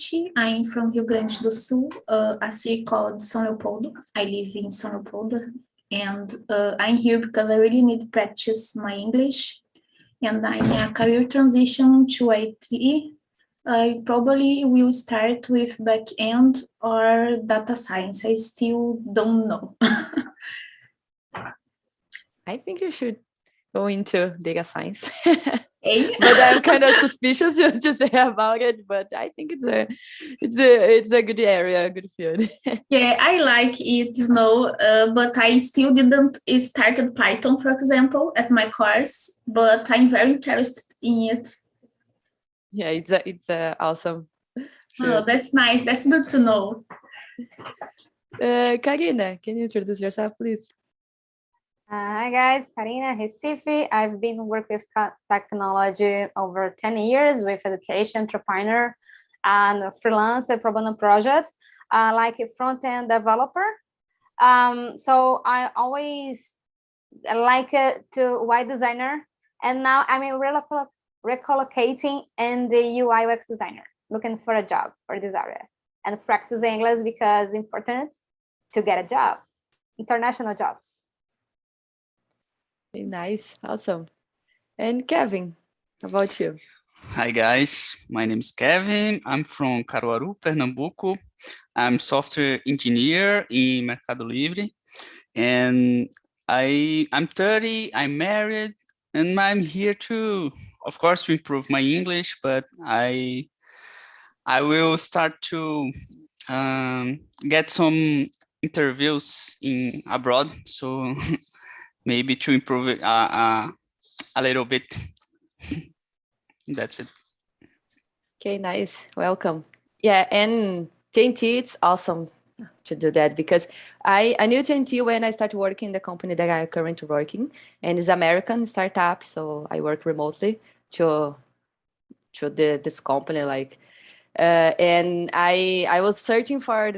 Kate. I'm from Rio Grande do Sul, a city called São Leopoldo. I live in São Leopoldo, and I'm here because I really need to practice my English, and I'm in a career transition to IT. I probably will start with back-end or data science. I still don't know. I think you should go into data science. Hey? But I'm kind of suspicious to say about it, but I think it's a good area, a good field. Yeah, I like it, but I still didn't started Python, for example, at my course, but I'm very interested in it. Yeah, it's a awesome field. Oh, that's nice. That's good to know. Karina, can you introduce yourself, please? Hi guys, Karina Recife. I've been working with technology over 10 years with education, entrepreneur, and freelance pro bono projects, like a front-end developer. So I always like to UI designer, and now I'm recollocating in the UI UX designer, looking for a job for this area and practice English because it's important to get a job, international jobs. Nice, awesome. And Kevin, how about you? Hi guys, my name is Kevin. I'm from Caruaru, Pernambuco. I'm software engineer in Mercado Livre, and I'm 30. I'm married, and I'm here to, of course, to improve my English. But I will start to get some interviews in abroad, so maybe to improve it a little bit. That's it. Okay, nice. Welcome. Yeah, and TNT, it's awesome to do that because I knew TNT when I started working in the company that I'm currently working, and it's American startup, so I work remotely to this company, and I was searching for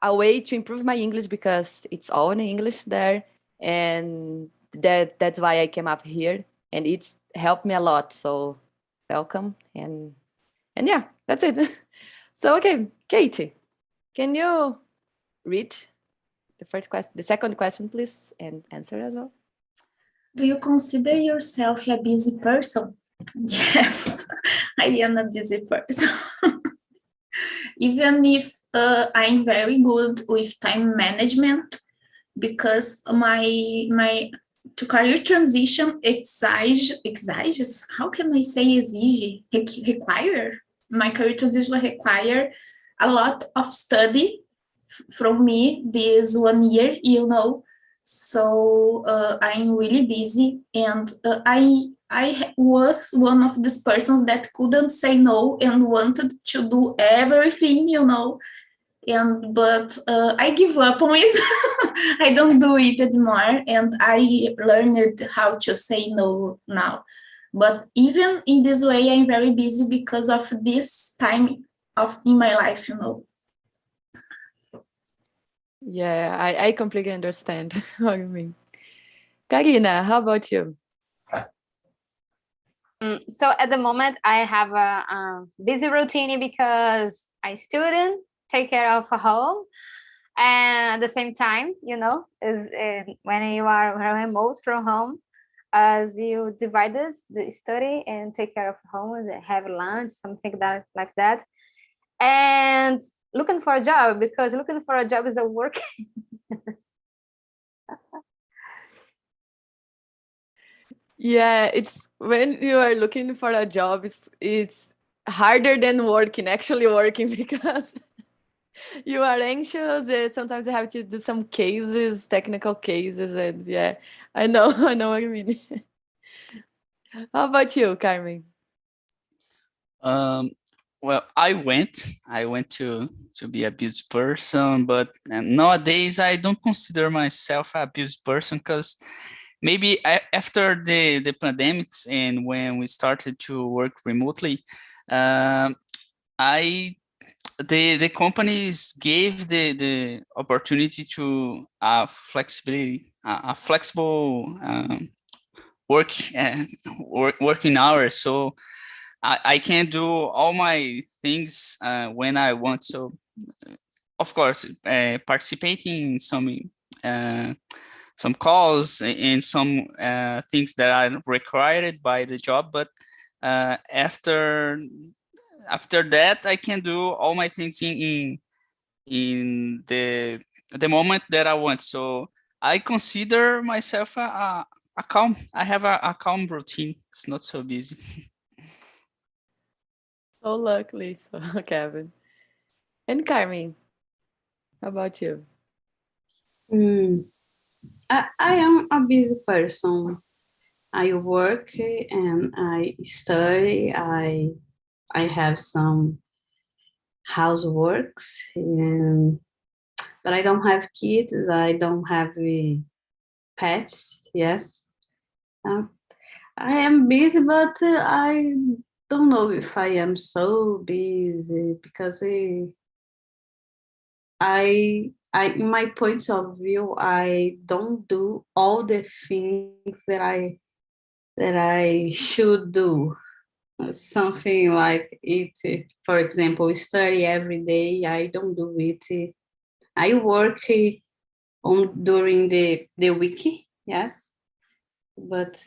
a way to improve my English because it's all in English there, and that's why I came up here, and it's helped me a lot. So welcome, and yeah, that's it. So okay, Katie, can you read the second question, please, and answer as well? Do you consider yourself a busy person? Yes, I am a busy person. Even if I'm very good with time management, because my to career transition exiges, how can I say require? My career transition require a lot of study from me this 1 year, so I'm really busy, and I was one of these persons that couldn't say no and wanted to do everything, but I give up on it. I don't do it anymore, and I learned how to say no now. But even in this way, I'm very busy because of this time in my life, Yeah, I completely understand what you mean. Karina, how about you? So at the moment, I have a busy routine because I student, take care of a home, and at the same time, is when you are remote from home, as you divide this, the study and take care of home, and have lunch, something like that, and looking for a job, because looking for a job is a work. Yeah, it's when you are looking for a job, it's harder than actually working because you are anxious. Sometimes you have to do some technical cases, and yeah, I know what you mean. How about you, Carmen? Well, I went to be a busy person, but nowadays I don't consider myself a busy person because maybe after the pandemics and when we started to work remotely, the companies gave the opportunity to flexible working hours. So I can do all my things when I want. So, of course, participating in some calls and some things that are required by the job, but after that, I can do all my things in the moment that I want. So I consider myself a calm. I have a calm routine. It's not so busy. So luckily, so Kevin. And Carmen, how about you? I am a busy person. I work and I study. I have some houseworks, but I don't have kids. I don't have pets. Yes, I am busy, but I don't know if I am so busy because in my point of view, I don't do all the things that I should do. Something like it, for example, study every day. I don't do it. I work during the week, yes, but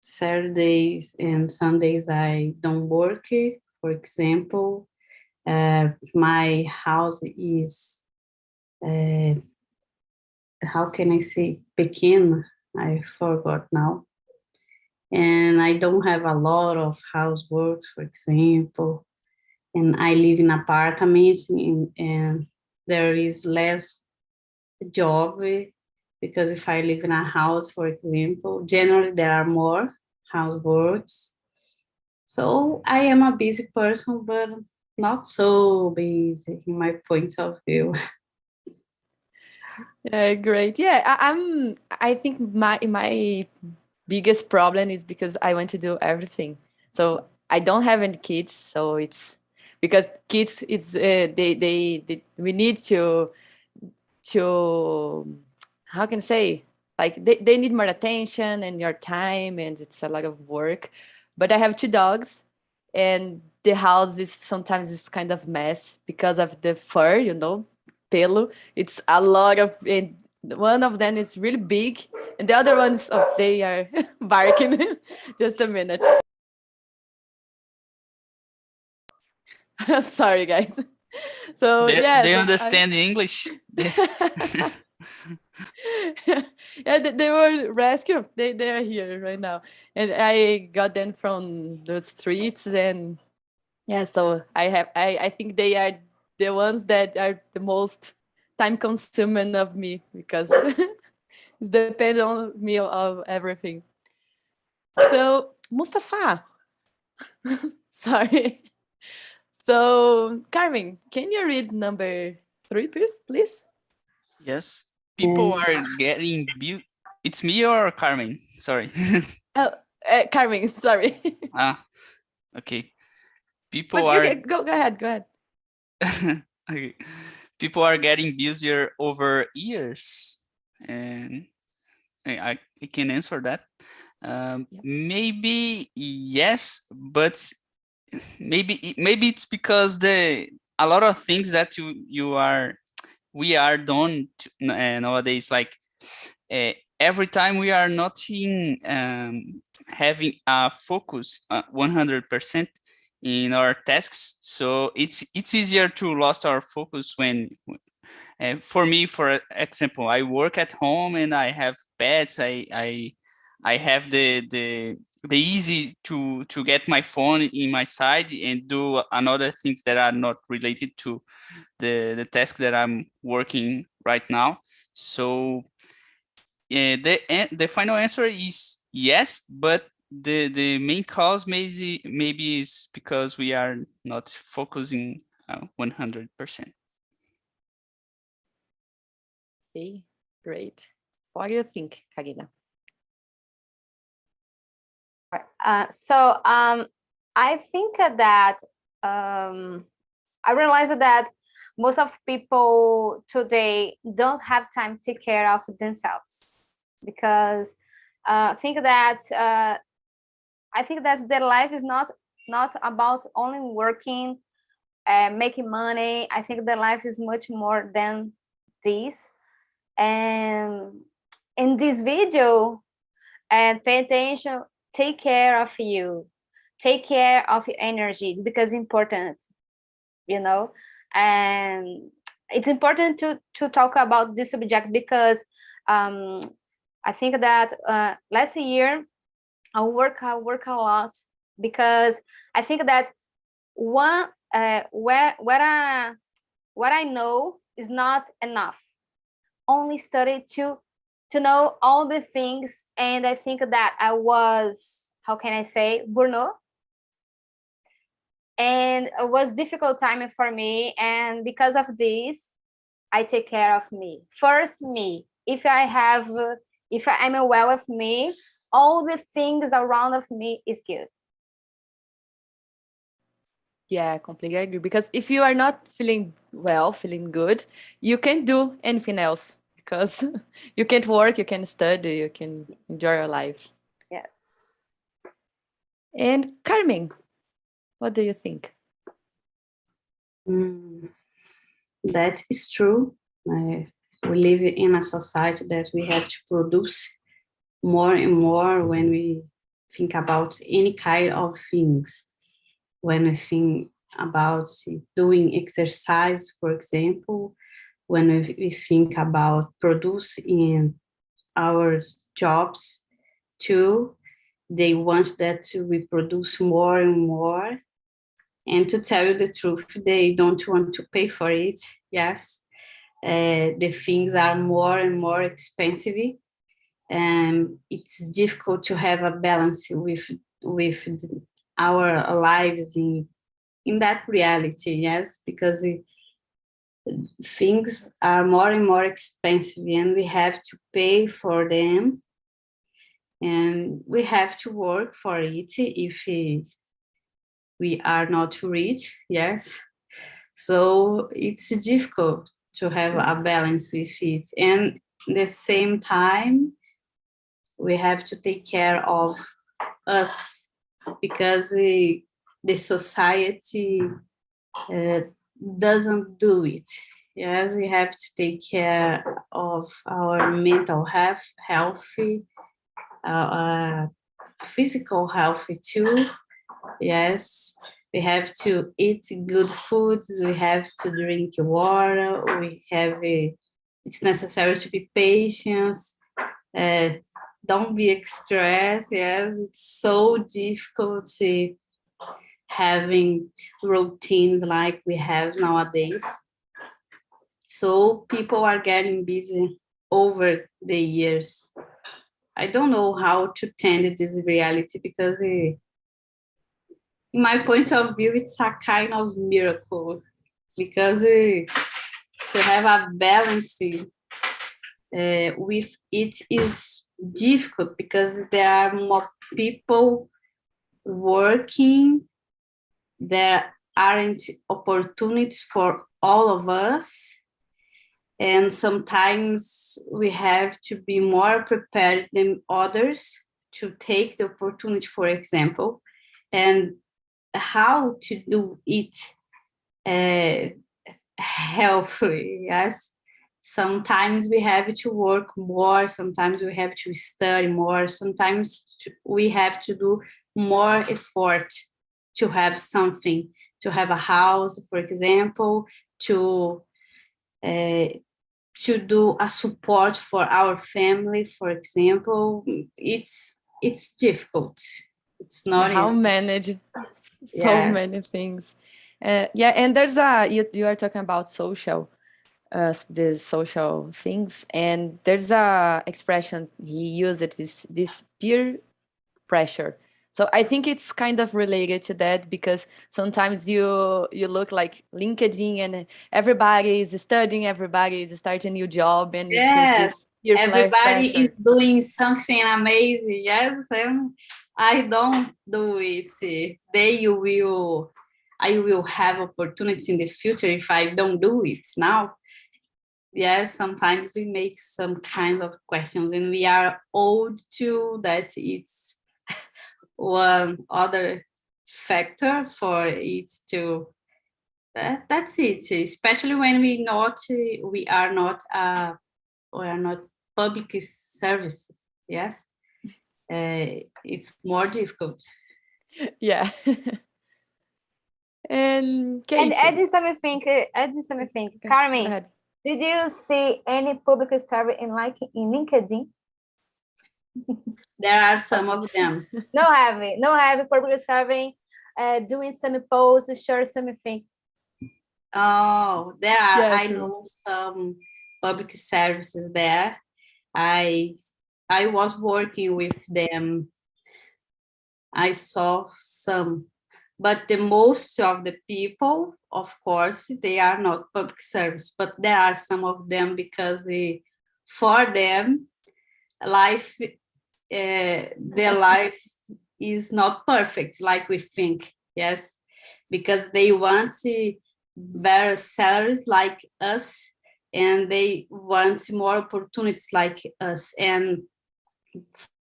Saturdays and Sundays I don't work. For example, my house is how can I say pequeno? I forgot now. And I don't have a lot of houseworks, for example. And I live in apartment and there is less job because if I live in a house, for example, generally there are more houseworks. So I am a busy person, but not so busy in my point of view. Great. Yeah, I think my biggest problem is because I want to do everything. So I don't have any kids. So it's because kids, it's they we need to how can I say, like they need more attention and your time, and it's a lot of work. But I have two dogs, and the house is sometimes it's kind of mess because of the fur, pelo. It's a lot of, and one of them is really big, and the other ones, oh, they are barking. Just a minute. Sorry, guys. So They understand English. Yeah, they were rescued. They are here right now, and I got them from the streets, and yeah. So I think they are the ones that are the most time consuming of me because it depends on me of everything. So Mustafa, sorry. So Carmen, can you read number 3, please? Yes, people are getting It's me or Carmen? Sorry. Oh, Carmen, sorry. Okay. Go ahead. Okay. People are getting busier over years, and I can answer that. Maybe yes, but maybe it's because a lot of things that we are done nowadays, like every time we are not having a focus 100% in our tasks, so it's easier to lose our focus when for me, for example, I work at home and I have pets. I have the easy to get my phone in my side and do another things that are not related to the task that I'm working right now. So the final answer is yes, but the main cause maybe is because we are not focusing 100%. Okay, great. What do you think, Karina? I think that I realized that most of people today don't have time to take care of themselves because I think that their life is not not about only working, making money. I think the life is much more than this. And in this video, pay attention, take care of you, take care of your energy, because it's important, you know. And it's important to talk about this subject because I think that last year I work a lot, because I think that what I know is not enough. Only study to know all the things, and I think that I was, how can I say, burnout, and it was difficult time for me. And because of this, I take care of me first. Me, if I'm aware of me, all the things around of me is good. Yeah, I completely agree. Because if you are not feeling well, feeling good, you can't do anything else. Because you can't work, you can study, you can enjoy your life. Yes. And Carmen, what do you think? That is true. We live in a society that we have to produce more and more when we think about any kind of things. When we think about doing exercise, for example, when we think about producing our jobs too, they want that we produce more and more. And to tell you the truth, they don't want to pay for it. Yes, the things are more and more expensive, and it's difficult to have a balance with our lives in that reality. Yes, because things are more and more expensive, and we have to pay for them, and we have to work for it if we are not rich. Yes, so it's difficult to have a balance with it, and at the same time we have to take care of us, because the society doesn't do it. Yes, we have to take care of our mental health, physical health too. Yes, we have to eat good foods, we have to drink water, it's necessary to be patient, don't be stressed. Yes, it's so difficult having routines like we have nowadays. So people are getting busy over the years. I don't know how to tend this reality, because in my point of view, it's a kind of miracle, because to have a balance with it is difficult, because there are more people working, there aren't opportunities for all of us, and sometimes we have to be more prepared than others to take the opportunity, for example, and how to do it healthily. Yes, sometimes we have to work more, sometimes we have to study more, sometimes we have to do more effort to have something, to have a house, for example, to do a support for our family, for example. It's difficult. It's not How easy. manage so many things. Yeah, and there's you are talking about social, the social things, and there's a expression he used, it is this peer pressure. So I think it's kind of related to that, because sometimes you look like LinkedIn and everybody is studying, everybody is starting a new job, and you feel this peer everybody pressure. is doing something amazing. Yes, I don't do it. I will have opportunities in the future if I don't do it now. Yes, sometimes we make some kind of questions, and we are old too, that it's one other factor for it to. That's it. Especially when we are not public services. Yes, it's more difficult. Yeah. And Kate. And add something. Okay, go Carmen, ahead. did you see any public service in LinkedIn? There are some of them. No have public serving, doing some posts, share something. Oh, there are. Yeah, I true. know some public services there. I was working with them. I saw some, but the most of the people, of course, they are not public service, but there are some of them because for them, their life is not perfect like we think. Yes, because they want better salaries like us, and they want more opportunities like us, and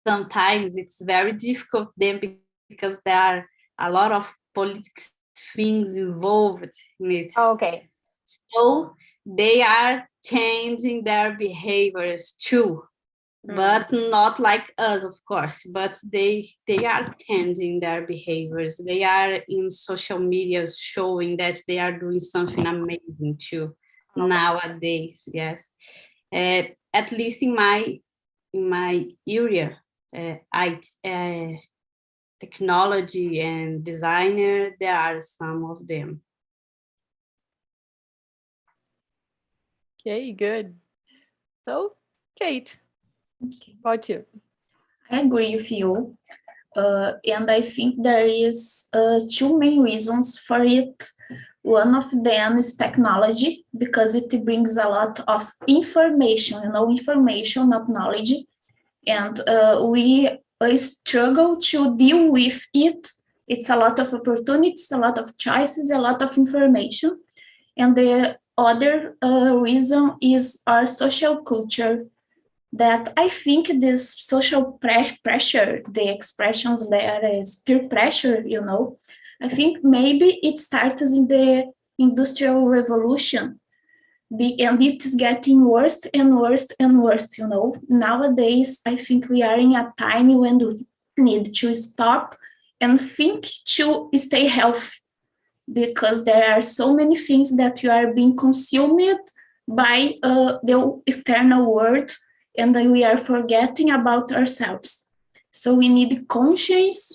sometimes it's very difficult then because there are a lot of politics things involved in it. Okay. So they are changing their behaviors too, but not like us, of course, but they are changing their behaviors. They are in social media showing that they are doing something amazing too. Okay. Nowadays. Yes, at least in my area, technology and designer, there are some of them. Okay, good. So, Kate, about you? I agree with you. And I think there is two main reasons for it. One of them is technology, because it brings a lot of information, information, not knowledge. And we struggle to deal with it. It's a lot of opportunities, a lot of choices, a lot of information. And the other reason is our social culture, that I think this social pressure, the expressions there is peer pressure, I think maybe it starts in the Industrial Revolution, and it is getting worse and worse and worse, Nowadays, I think we are in a time when we need to stop and think to stay healthy, because there are so many things that you are being consumed by the external world, and then we are forgetting about ourselves. So we need conscience.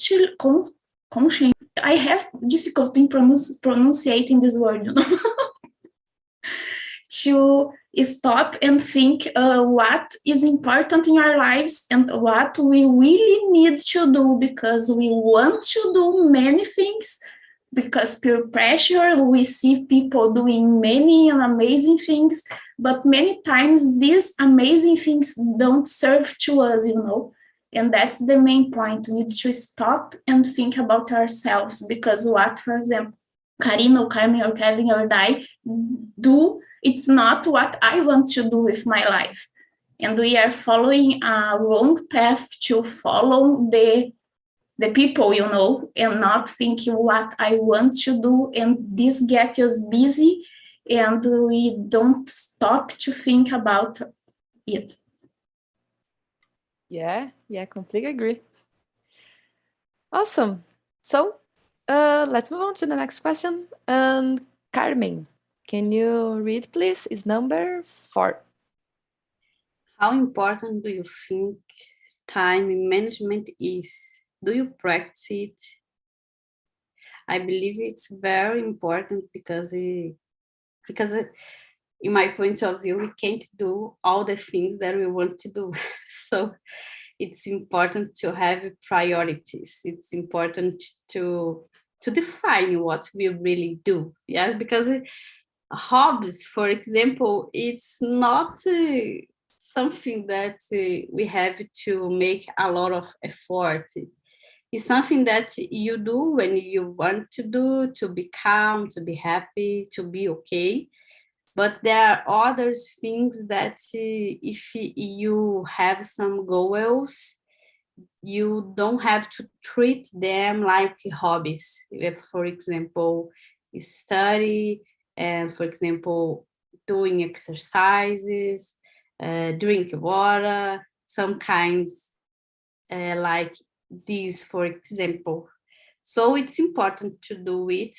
I have difficulty in pronunciating this word, to stop and think what is important in our lives and what we really need to do, because we want to do many things, because peer pressure, we see people doing many and amazing things, but many times these amazing things don't serve to us, and that's the main point. We need to stop and think about ourselves, because what, for example, Karina or Carmen or Kevin or I do, it's not what I want to do with my life. And we are following a wrong path to follow the people, and not thinking what I want to do, and this gets us busy, and we don't stop to think about it. Yeah, completely agree. Awesome. So, let's move on to the next question. Carmen, can you read, please? It's number 4. How important do you think time management is? Do you practice it? I believe it's very important because in my point of view, we can't do all the things that we want to do. So it's important to have priorities. It's important to define what we really do. Yes, because hobbies, for example, it's not something that we have to make a lot of effort. It's something that you do when you want to do, to be calm, to be happy, to be okay. But there are other things that if you have some goals, you don't have to treat them like hobbies. If, for example, study and, for example, doing exercises, drink water, some kinds like these, for example. So it's important to do it.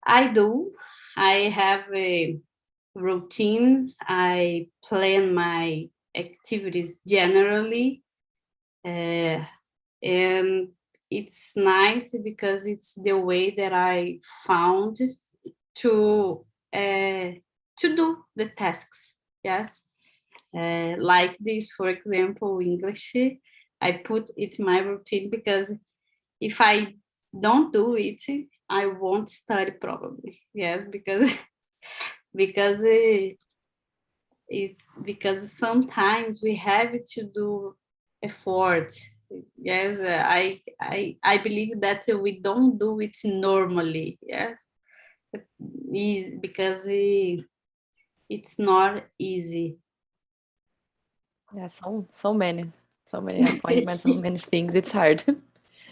I do. I have routines. I plan my activities generally. And it's nice because it's the way that I found to do the tasks. Yes, like this, for example, English. I put it in my routine because if I don't do it, I won't study probably. Yes, because because it's because sometimes we have to do effort. Yes, I believe that we don't do it normally. Yes, is because it's not easy. Yeah, so many appointments, so many things. It's hard.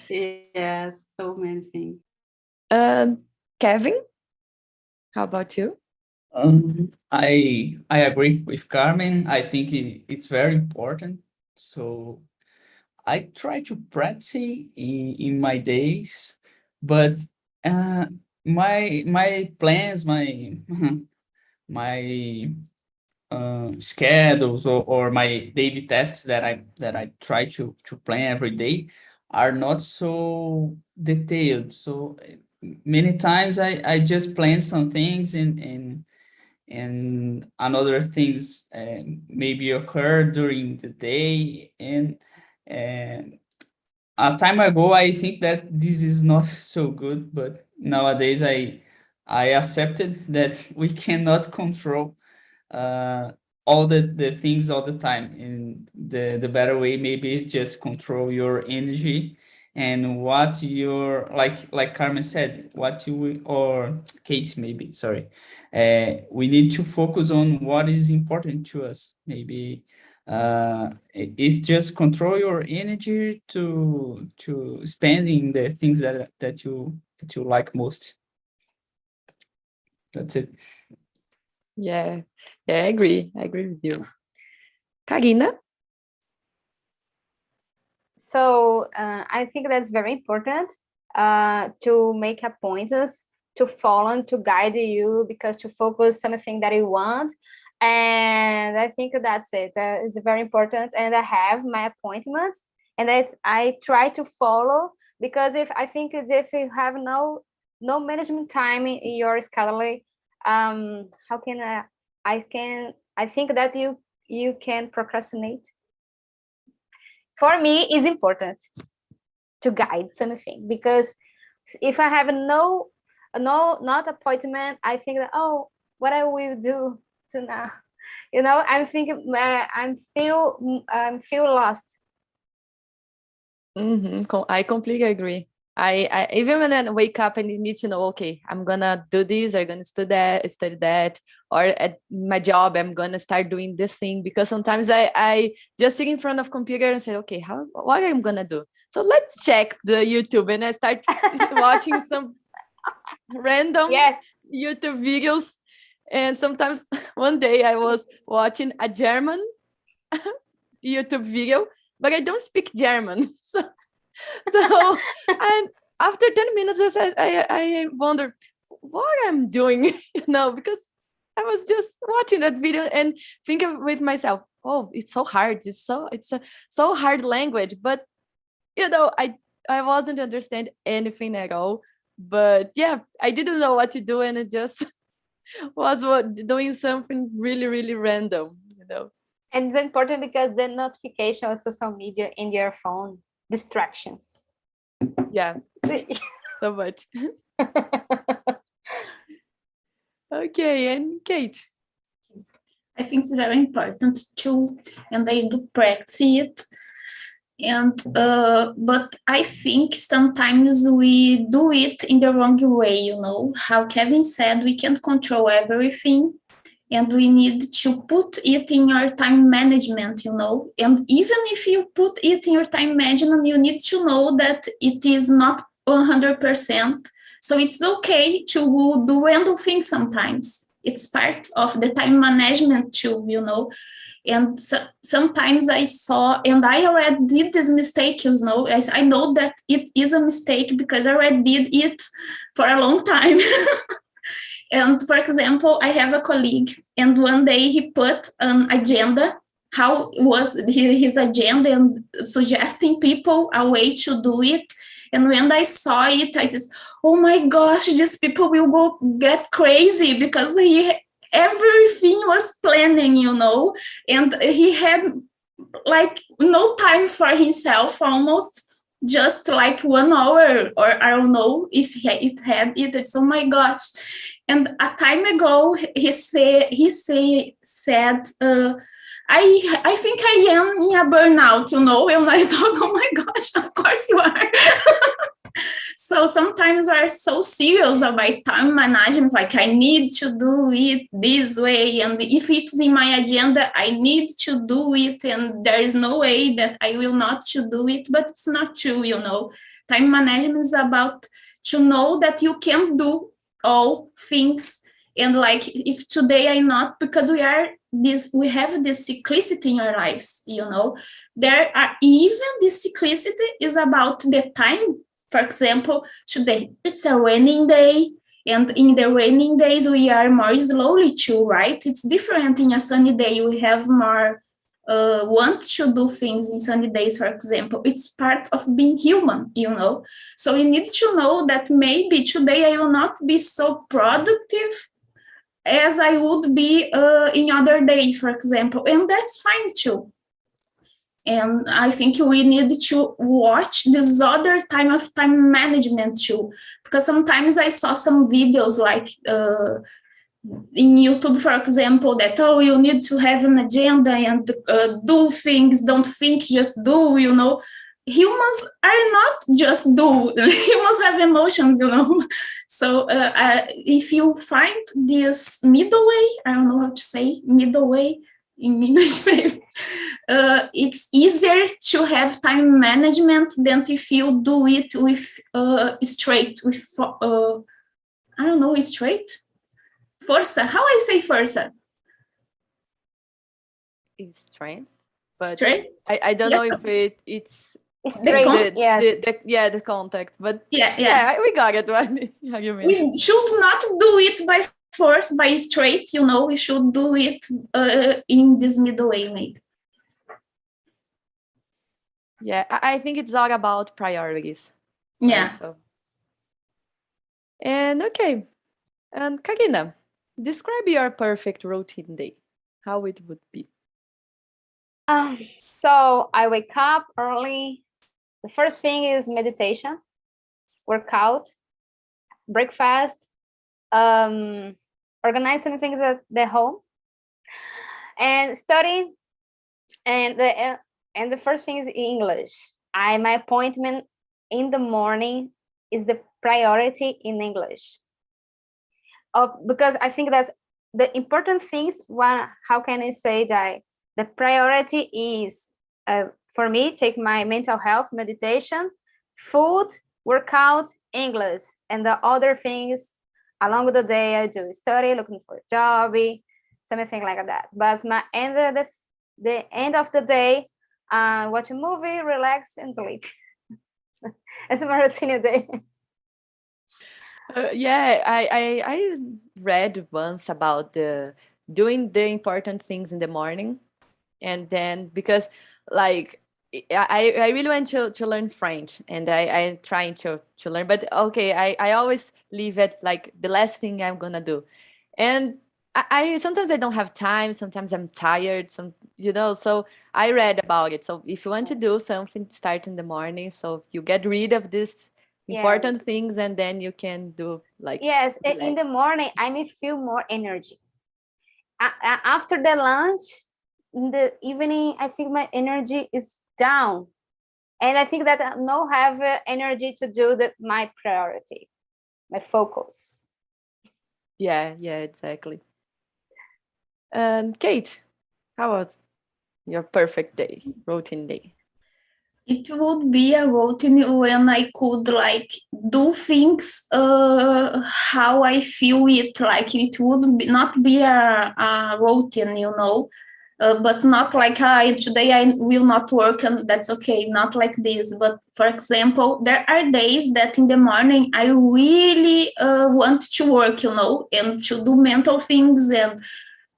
Yes, so many things. Kevin, how about you? I agree with Carmen. I think it's very important. So I try to practice in my days, but my plans, my schedules or my daily tasks that I try to plan every day are not so detailed. So many times I just plan some things and another things maybe occur during the day and a time ago I think that this is not so good, but nowadays I accepted that we cannot control uh, all the things all the time, and the better way maybe is just control your energy and what your like Carmen said, what you or Kate maybe, sorry, we need to focus on what is important to us. Maybe it's just control your energy to spending the things that you like most. That's it. Yeah, I agree with you. Karina? So I think that's very important to make appointments, to follow and to guide you, because to focus something that you want. And I think that's it. It's very important. And I have my appointments and I try to follow, because if you have no management time in your schedule, how can I think that you can procrastinate. For me, it's important to guide something, because if I have not appointment, I think that, oh, what I will do to now, I'm thinking, I'm feel lost. I completely agree. I even when I wake up and need to know, okay, I'm gonna do this, I'm gonna study that, or at my job I'm gonna start doing this thing, because sometimes I just sit in front of computer and say, okay, what I'm gonna do? So let's check the YouTube, and I start watching some random YouTube videos, and sometimes one day I was watching a German YouTube video, but I don't speak German, so and after 10 minutes I wonder what I'm doing, because I was just watching that video and thinking with myself, oh, it's so hard, it's a so hard language, but I wasn't understand anything at all. But yeah, I didn't know what to do, and it just was doing something really, really random. And it's important because the notification of social media in your phone, distractions. Yeah, so much. Okay, and Kate? I think it's very important too, and I do practice it. And but I think sometimes we do it in the wrong way. How Kevin said, we can't control everything, and we need to put it in your time management, you know. And even if you put it in your time management, you need to know that it is not 100%. So it's okay to do random things sometimes. It's part of the time management too, you know. And sometimes I saw, and I already did this mistake, you know. I know that it is a mistake because I already did it for a long time. And for example, I have a colleague, and one day he put an agenda, how was his agenda, and suggesting people a way to do it. And when I saw it, I just, oh my gosh, these people will go get crazy because everything was planning, you know, and he had like no time for himself almost. Just like 1 hour, or I don't know if it had it. It's, oh my gosh. And a time ago, he said, I think I am in a burnout, you know. And I thought, oh my gosh, of course you are. So sometimes we are so serious about time management, like I need to do it this way, and if it's in my agenda, I need to do it, and there is no way that I will not to do it. But it's not true, you know. Time management is about to know that you can do all things, and like if today I not, because we have this cyclicity in our lives, you know. There are even this cyclicity is about the time. For example, today it's a raining day, and in the raining days we are more slowly too, right? It's different in a sunny day. We have more want to do things in sunny days, for example. It's part of being human, you know. So you need to know that maybe today I will not be so productive as I would be in other day, for example, and that's fine too. And I think we need to watch this other time of time management too, because sometimes I saw some videos like in YouTube, for example, that, oh, you need to have an agenda and do things, don't think, just do, you know. Humans are not just do. Humans have emotions, you know. So if you find this middle way, I don't know how to say middle way in English, maybe. It's easier to have time management than if you do it with straight, with I don't know, straight, força. How I say força? It's strength, but Straight. I don't know if it's Straight, yes. the contact, but Yeah. we got it. What you mean? We should not do it by force, by straight, you know. We should do it in this middle way, maybe. Yeah, I think it's all about priorities. Yeah. Right? So, and okay, and Karina, describe your perfect routine day. How it would be. So I wake up early. The first thing is meditation, workout, breakfast, organize some things at the home, and study. And the first thing is English. My appointment in the morning is the priority in English. Because I think that's the important things. How can I say that the priority is for me, take my mental health, meditation, food, workout, English, and the other things along the day I do study, looking for a job, something like that. But the end of the day, watch a movie, relax, and sleep. It's my routine day. Yeah, I read once about doing the important things in the morning, and then because like I really want to learn French, and I'm trying to learn, but okay, I always leave it like the last thing I'm gonna do, and I sometimes I don't have time, sometimes I'm tired, so I read about it. So if you want to do something, start in the morning, so you get rid of this important things, and then you can do like yes, relax. In the morning I may feel more energy. After the lunch, in the evening, I think my energy is down, and I think that I don't have energy to do my priority, my focus. Yeah, exactly. And Kate, how was your perfect day, routine day? It would be a routine when I could like do things how I feel it. Like it would not be a routine, but not like today I will not work and that's okay, not like this. But for example, there are days that in the morning I really want to work, and to do mental things, and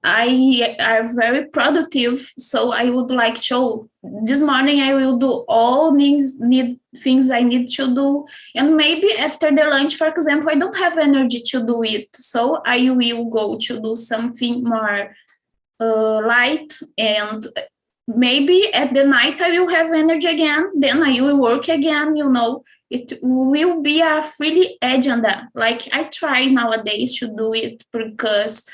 I are very productive. So I would like to this morning I will do all things I need to do. And maybe after the lunch, for example, I don't have energy to do it. So I will go to do something more light, and maybe at the night I will have energy again. Then I will work again, It will be a free agenda. Like I try nowadays to do it because,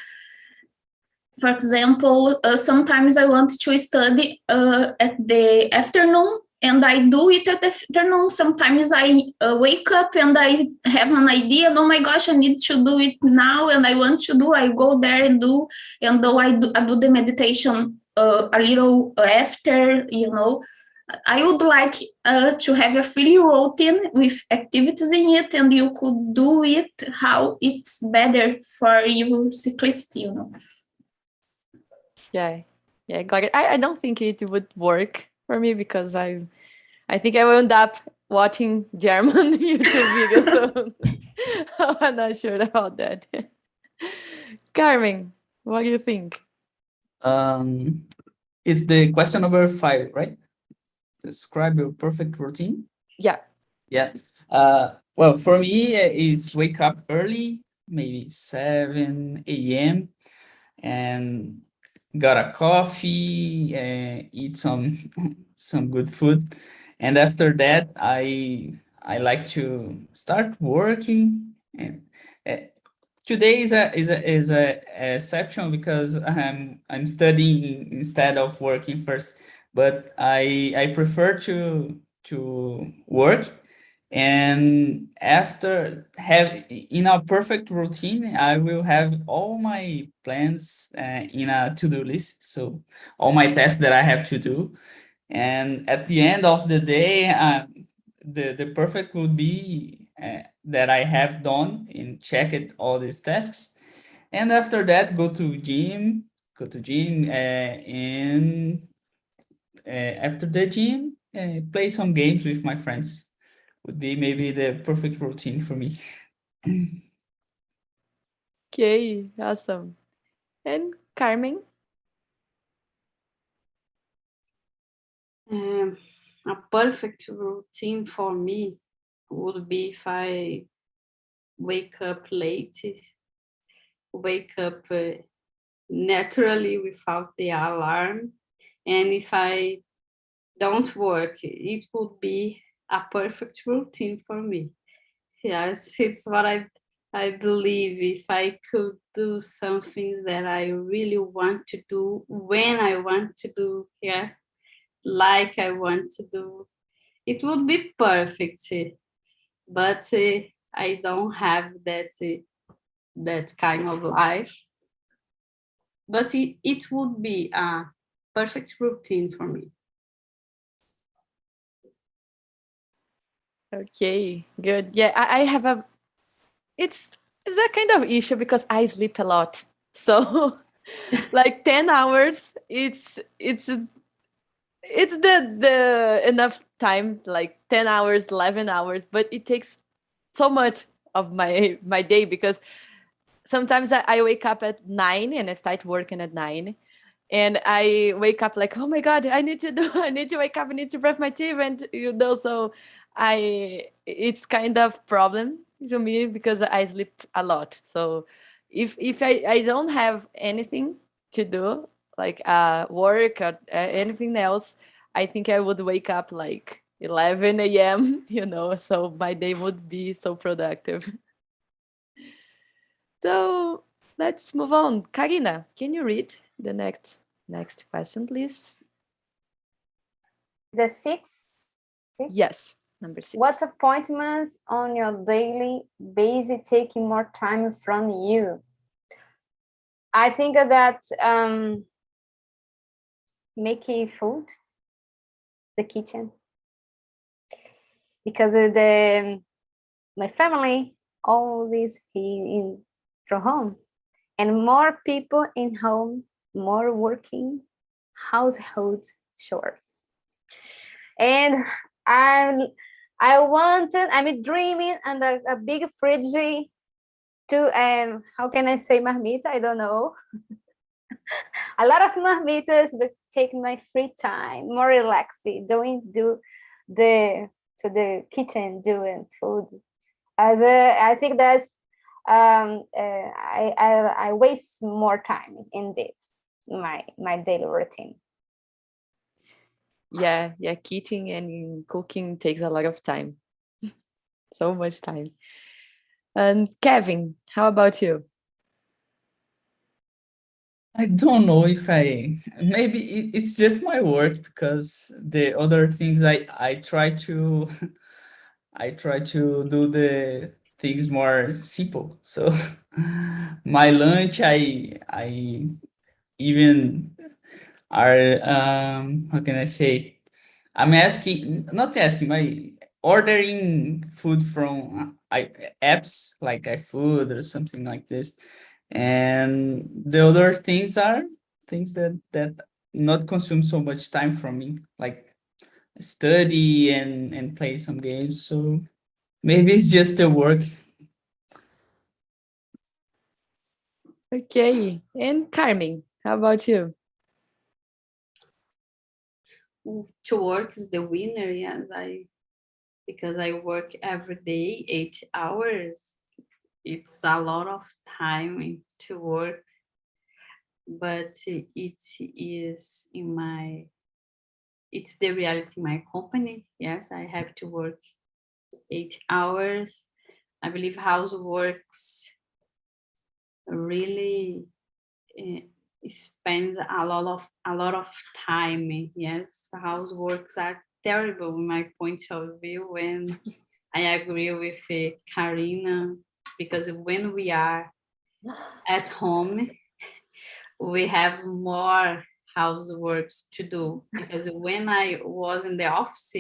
for example, sometimes I want to study at the afternoon, and I do it at the afternoon. Sometimes I wake up and I have an idea, oh my gosh, I need to do it now, and I want to do, I go there and do, and though I do the meditation a little after, I would like to have a free routine with activities in it, and you could do it how it's better for your cyclicity, Yeah, got it. I don't think it would work for me because I think I will end up watching German YouTube videos, so I'm not sure about that. Carmen, what do you think? Is the question number 5, right? Describe your perfect routine. Yeah. Yeah. Well, for me, it's wake up early, maybe 7 a.m. and got a coffee, eat some some good food, and after that, I like to start working. And today is a exception because I'm studying instead of working first, but I prefer to work. And after have in a perfect routine, I will have all my plans in a to-do list. So all my tasks that I have to do, and at the end of the day, the perfect would be that I have done and checked all these tasks. And after that, go to gym, and after the gym, play some games with my friends. Would be maybe the perfect routine for me. Okay, awesome. And Carmen? A perfect routine for me would be if I wake up late, wake up naturally without the alarm, and if I don't work, it would be a perfect routine for me. Yes, it's what I believe. If I could do something that I really want to do when I want to do, yes, like I want to do, it would be perfect. But I don't have that kind of life. But it would be a perfect routine for me. Okay, good. Yeah, I have it's that kind of issue because I sleep a lot. So like 10 hours, it's the enough time, like 10 hours, 11 hours, but it takes so much of my day because sometimes I wake up at 9 and I start working at 9. And I wake up like, oh my God, I need to wake up, I need to brush my teeth. And, so it's kind of problem to me because I sleep a lot. So if I don't have anything to do, like work or anything else, I think I would wake up like 11 a.m., so my day would be so productive. So let's move on. Karina, can you read the next question, please? The sixth? Yes, number 6. What appointments on your daily basis take more time from you? I think that making food, the kitchen, because my family always from home, and more people in home, more working household chores, and I'm dreaming and a big fridge to how can I say marmita? I don't know. A lot of marmitas, but take my free time, more relaxing, do the to the kitchen doing food. I think that's I waste more time in this my daily routine. Yeah, kitchen and cooking takes a lot of time. So much time. And Kevin, how about you? I don't know if maybe it's just my work, because the other things I try to I try to do the things more simple. So my lunch, I even are how can I say? I'm not asking, my ordering food from apps like iFood or something like this. And the other things are things that not consume so much time from me, like study and play some games. So maybe it's just the work. Okay. And Carmen, how about you? To work is the winner, yes. Because I work every day 8 hours. It's a lot of time to work, but it is it's the reality in my company. Yes, I have to work 8 hours. I believe houseworks really spends a lot of time. Yes, houseworks are terrible in my point of view, and I agree with Karina, because when we are at home, we have more houseworks to do. Because when I was in the office,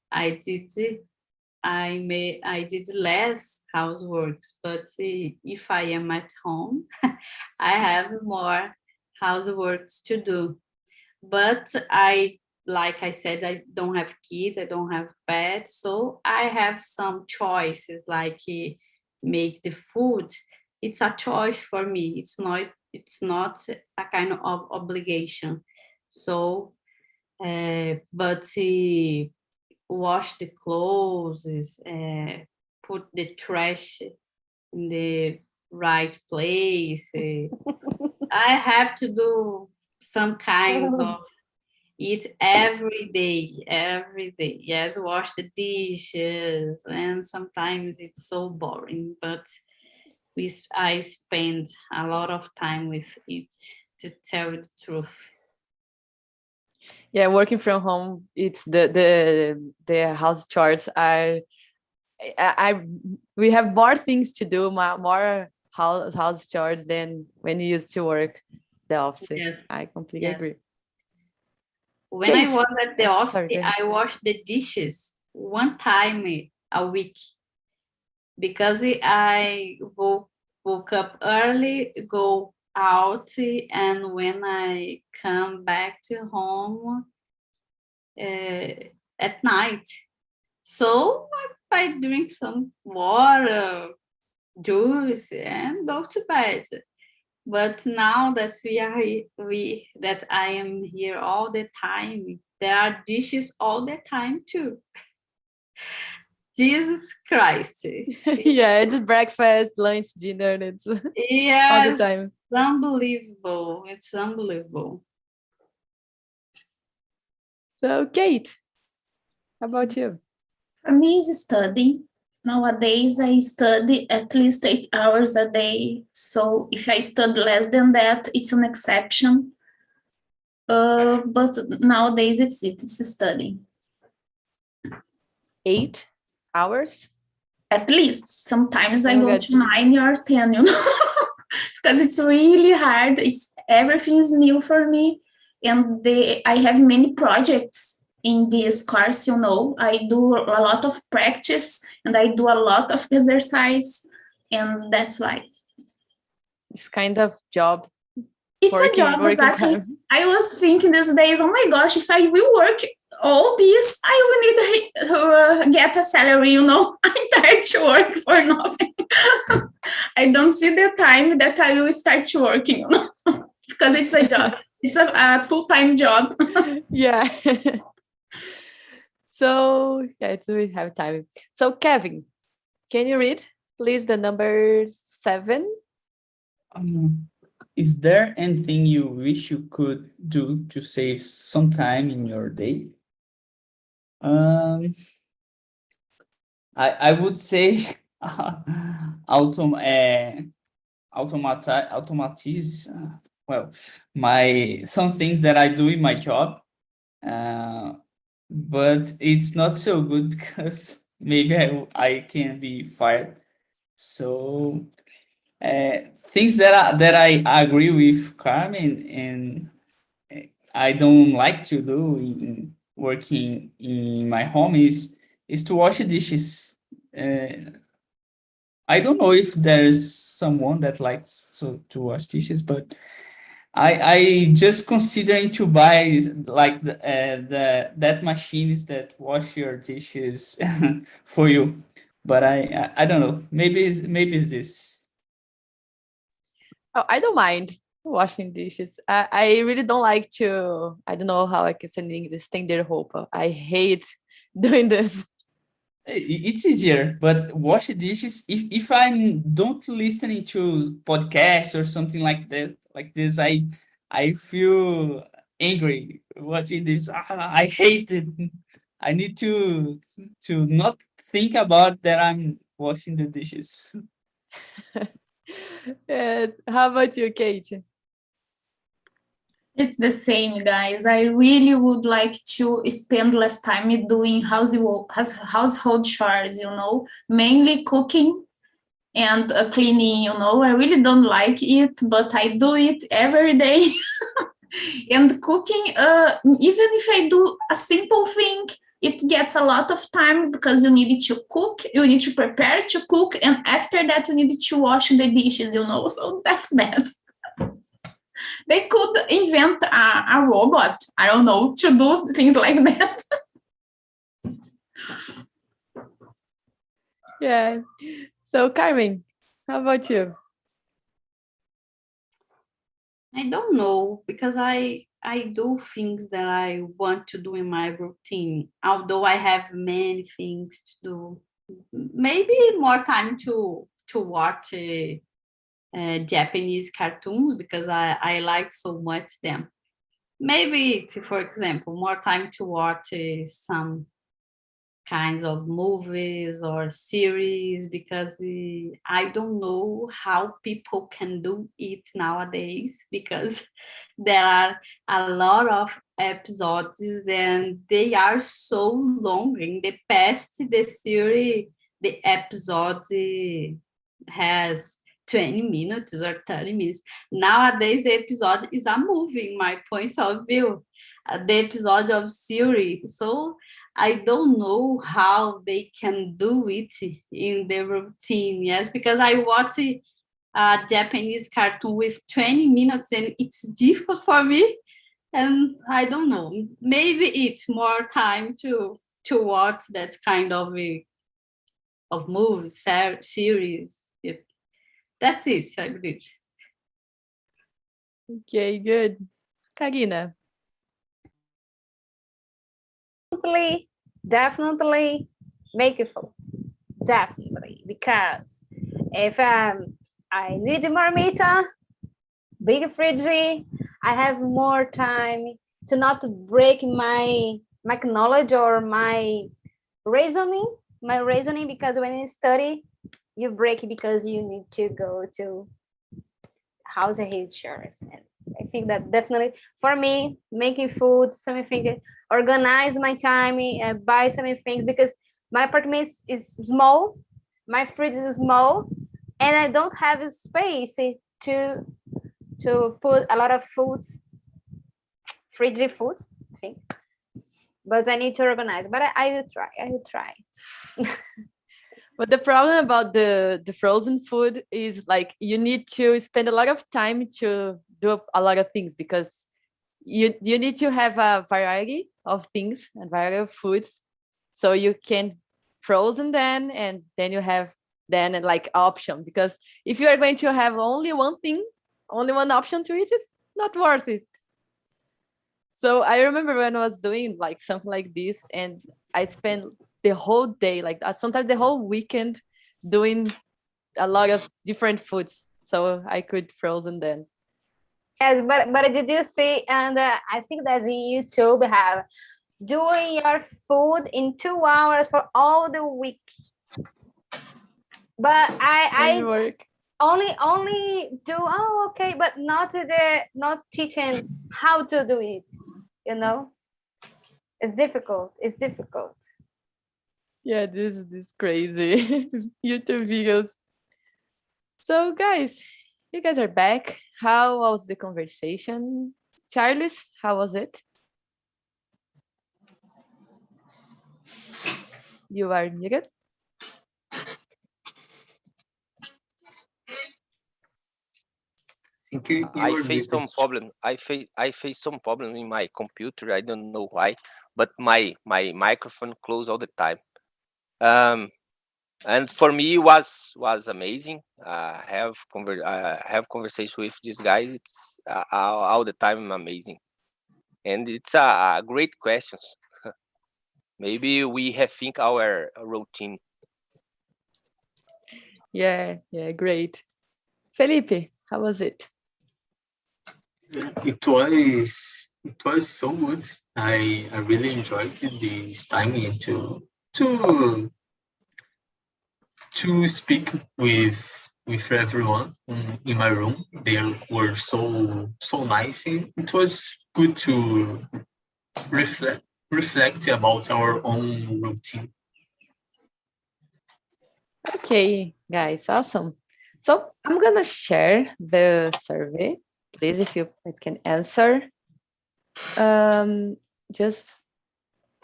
I did less houseworks, but if I am at home, I have more houseworks to do. But like I said, I don't have kids, I don't have pets, so I have some choices, like make the food. It's a choice for me. It's not a kind of obligation. So, but wash the clothes, put the trash in the right place. I have to do some kinds of it every day. Yes, wash the dishes, and sometimes it's so boring, but I spend a lot of time with it, to tell you the truth. Yeah, working from home, it's the house chores are we have more things to do, more house chores than when you used to work the office. Yes. I completely agree. When Okay. I was at the office, Sorry, go ahead. I washed the dishes one time a week, because I woke up early, go out, and when I come back to home at night. So I drink some water, juice, and go to bed. But now that that I am here all the time, there are dishes all the time too. Jesus Christ. Yeah, it's breakfast, lunch, dinner, it's Yes, all the time. it's unbelievable. It's unbelievable. So, Kate, how about you? For me, it's studying. Nowadays, I study at least 8 hours a day. So if I study less than that, it's an exception. But nowadays, it's studying. 8 hours? At least. Sometimes I Oh my go God. to 9 or 10, you know. because it's really hard. Everything's new for me, and I have many projects in this course. I do a lot of practice and I do a lot of exercise, and that's why It's kind of job. it's a job. Exactly. Time. I was thinking these days, oh my gosh, if I will work all this, I will need to get a salary. I'm tired to work for nothing. I don't see the time that I will start working, because it's a job. It's a full-time job. Yeah. So, we have time. So, Kevin, can you read, please, the number 7? Is there anything you wish you could do to save some time in your day? I would say automatize some things that I do in my job, but it's not so good because maybe I can be fired. So things that I agree with Carmen and I don't like to do in working in my home is to wash dishes. I don't know if there's someone that likes to wash dishes, but I just considering to buy like that machines that wash your dishes for you, but I don't know. Maybe it's this. Oh, I don't mind washing dishes. I really don't like to, I don't know how I can say in English, estender roupa. I hate doing this. It's easier, but wash dishes, if I'm don't listening to podcasts or something like that, like this, I feel angry watching this. I hate it. I need to not think about that I'm washing the dishes. Yes. How about you, Kate? It's the same, guys. I really would like to spend less time doing household chores, mainly cooking and cleaning, I really don't like it, but I do it every day. And cooking, even if I do a simple thing, it gets a lot of time because you need to cook, you need to prepare to cook, and after that you need to wash the dishes, so that's bad. They could invent a robot, I don't know, to do things like that. Yeah. So, Carmen, how about you? I don't know, because I do things that I want to do in my routine, although I have many things to do. Maybe more time to watch Japanese cartoons, because I like so much them. Maybe, for example, more time to watch some kinds of movies or series, because I don't know how people can do it nowadays, because there are a lot of episodes and they are so long. In the past, the series, the episode has 20 minutes or 30 minutes. Nowadays, the episode is a movie, in my point of view, the episode of series. So I don't know how they can do it in the routine. Yes, because I watch a Japanese cartoon with 20 minutes and it's difficult for me. And I don't know, maybe it's more time to watch that kind of movie series. That's it, I believe. Okay, good. Karina. Definitely make it food. Definitely, because if I need more meat, big fridge, I have more time to not break my knowledge or my reasoning, because when you study, you break it because you need to go to household chores. And I think that definitely for me, making food, something, organize my time, buy some things, because my apartment is small, my fridge is small, and I don't have space to put a lot of foods, fridge foods, I think. But I need to organize. But I will try. I will try. But the problem about the frozen food is like you need to spend a lot of time to do a lot of things, because you need to have a variety of things and variety of foods, so you can frozen them, and then you have then like option, because if you are going to have only one thing, only one option to eat, it's not worth it. So I remember when I was doing like something like this, and I spent the whole day, like sometimes the whole weekend, doing a lot of different foods, so I could frozen them. Yes, but did you see? And I think that the YouTube have doing your food in 2 hours for all the week. But I work. only do okay, but not teaching how to do it. You know, it's difficult. It's difficult. Yeah, this is crazy. YouTube videos. So guys, you guys are back. How was the conversation? Charles, how was it? You are muted. I faced some problem. I face some problem in my computer. I don't know why, but my microphone closed all the time. And for me was amazing. Have conversation with this guy. It's all the time amazing, and it's a great questions. Maybe we have think our routine. Yeah, great. Felipe, how was it? It was so good. I really enjoyed this time to speak with everyone in my room. They were so nice. It was good to reflect about our own routine. Okay, guys, awesome. So I'm gonna share the survey. Please, if you guys can answer.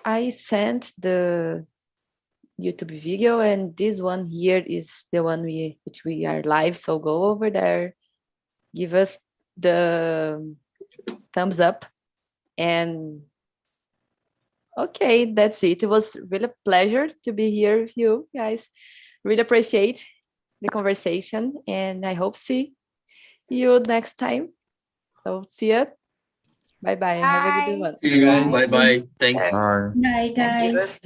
I sent the YouTube video, and this one here is the one which we are live. So go over there, give us the thumbs up, and okay, that's it. It was really a pleasure to be here with you guys. Really appreciate the conversation, and I hope see you next time. So see you. Bye bye. Have a good one. See you. Bye bye. Thanks. Bye, guys.